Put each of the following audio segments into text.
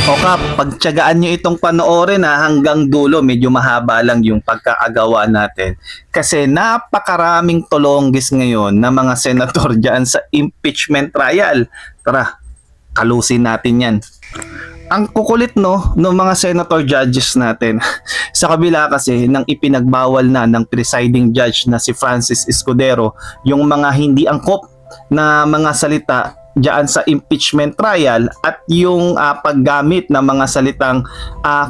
O Kap, pagtiyagaan nyo itong panoorin hanggang dulo, medyo mahaba lang yung pagkakagawa natin. Kasi napakaraming tulonggis ngayon na mga senator dyan sa impeachment trial. Tara, kalusin natin yan. Ang kukulit ng mga senator judges natin. Sa kabila kasi ng ipinagbawal na ng presiding judge na si Francis Escudero, yung mga hindi angkop na mga salita diyan sa impeachment trial at yung paggamit ng mga salitang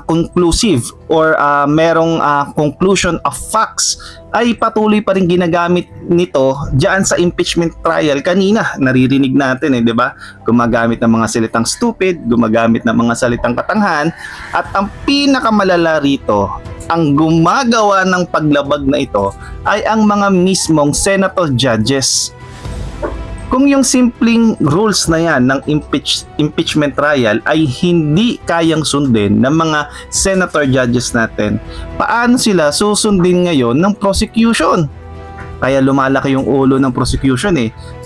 conclusive or merong conclusion of facts ay patuloy pa rin ginagamit nito diyan sa impeachment trial. Kanina naririnig natin di ba? Gumagamit ng mga salitang stupid, gumagamit ng mga salitang katanghan, at ang pinakamalala rito, ang gumagawa ng paglabag na ito ay ang mga mismong senator judges. Kung yung simpleng rules na yan ng impeachment trial ay hindi kayang sundin ng mga senator judges natin, paano sila susundin ngayon ng prosecution? Kaya lumalaki yung ulo ng prosecution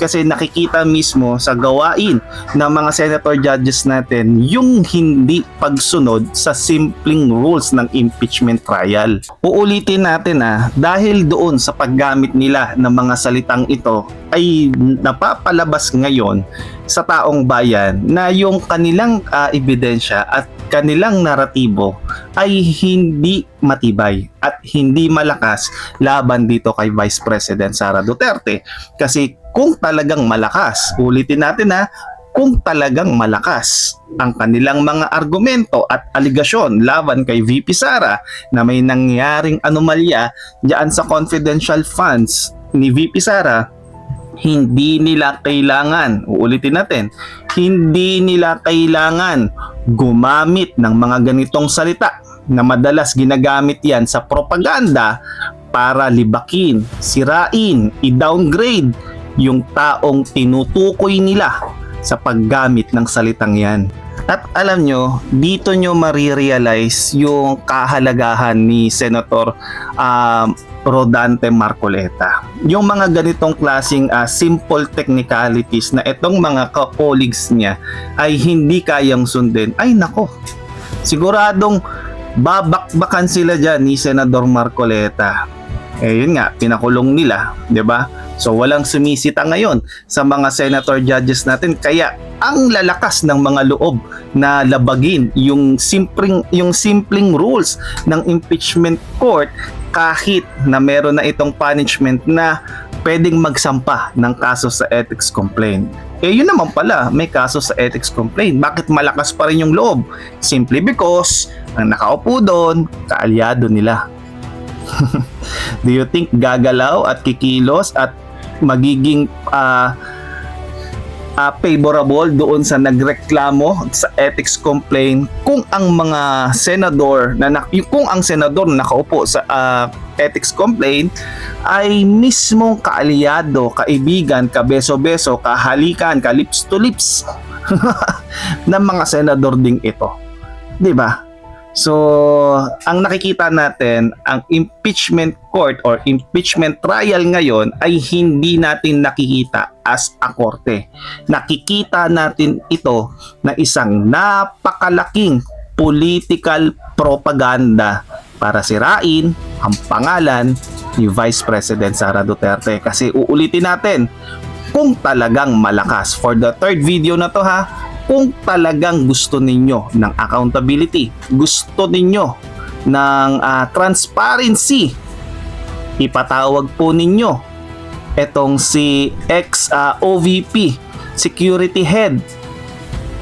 kasi nakikita mismo sa gawain ng mga senator judges natin yung hindi pagsunod sa simpleng rules ng impeachment trial. Uulitin natin dahil doon sa paggamit nila ng mga salitang ito ay napapalabas ngayon sa taong bayan na yung kanilang ebidensya at kanilang naratibo ay hindi matibay at hindi malakas laban dito kay Vice President Sara Duterte. Kasi kung talagang malakas, ulitin natin kung talagang malakas ang kanilang mga argumento at aligasyon laban kay VP Sara na may nangyaring anomalya diyan sa confidential funds ni VP Sara, hindi nila kailangan, uulitin natin, hindi nila kailangan gumamit ng mga ganitong salita na madalas ginagamit yan sa propaganda para libakin, sirain, i-downgrade yung taong tinutukoy nila sa paggamit ng salitang yan. At alam nyo, dito nyo marirealize yung kahalagahan ni Senator Rodante Marcoleta. Yung mga ganitong klaseng simple technicalities na itong mga colleagues niya ay hindi kayang sundin, ay nako, siguradong babakbakan sila dyan ni Senador Marcoleta. Yun nga, pinakulong nila, di ba? So walang sumisita ngayon sa mga senator judges natin, kaya ang lalakas ng mga loob na labagin yung simpleng rules ng impeachment court kahit na meron na itong punishment na pwedeng magsampa ng kaso sa ethics complaint. Yun naman pala, may kaso sa ethics complaint. Bakit malakas pa rin yung loob? Simply because ang nakaupo doon, kaalyado nila. Do you think gagalaw at kikilos at magiging favorable doon sa nagreklamo sa ethics complaint kung ang mga senador kung ang senador na nakaupo sa ethics complaint ay mismong kaalyado, kaibigan, kabeso-beso, kahalikan, lips to lips ng mga senador ding ito, di ba? So, ang nakikita natin, ang impeachment court or impeachment trial ngayon ay hindi natin nakikita as a korte. Nakikita natin ito na isang napakalaking political propaganda para sirain ang pangalan ni Vice President Sara Duterte. Kasi uulitin natin, kung talagang malakas, for the third video na to kung talagang gusto ninyo ng accountability, gusto ninyo ng transparency, ipatawag po ninyo etong si ex-OVP security head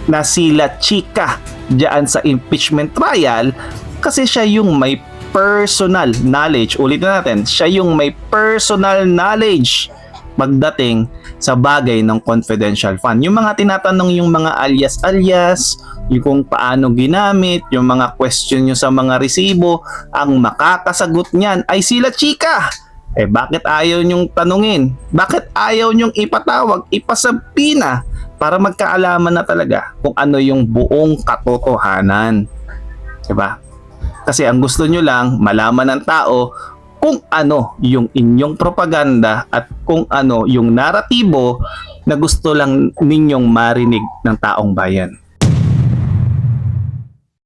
na si La Chica diyan sa impeachment trial, kasi siya yung may personal knowledge. Ulitin natin, siya yung may personal knowledge pagdating sa bagay ng confidential fund. Yung mga tinatanong, yung mga alias-alias, yung kung paano ginamit, yung mga question nyo sa mga resibo, ang makakasagot niyan ay sila Chika. Bakit ayaw nyong tanungin? Bakit ayaw nyong ipatawag, ipasabina para magkaalaman na talaga kung ano yung buong katotohanan? Diba? Kasi ang gusto nyo lang, malaman ng tao kung ano yung inyong propaganda at kung ano yung naratibo na gusto lang ninyong marinig ng taong bayan.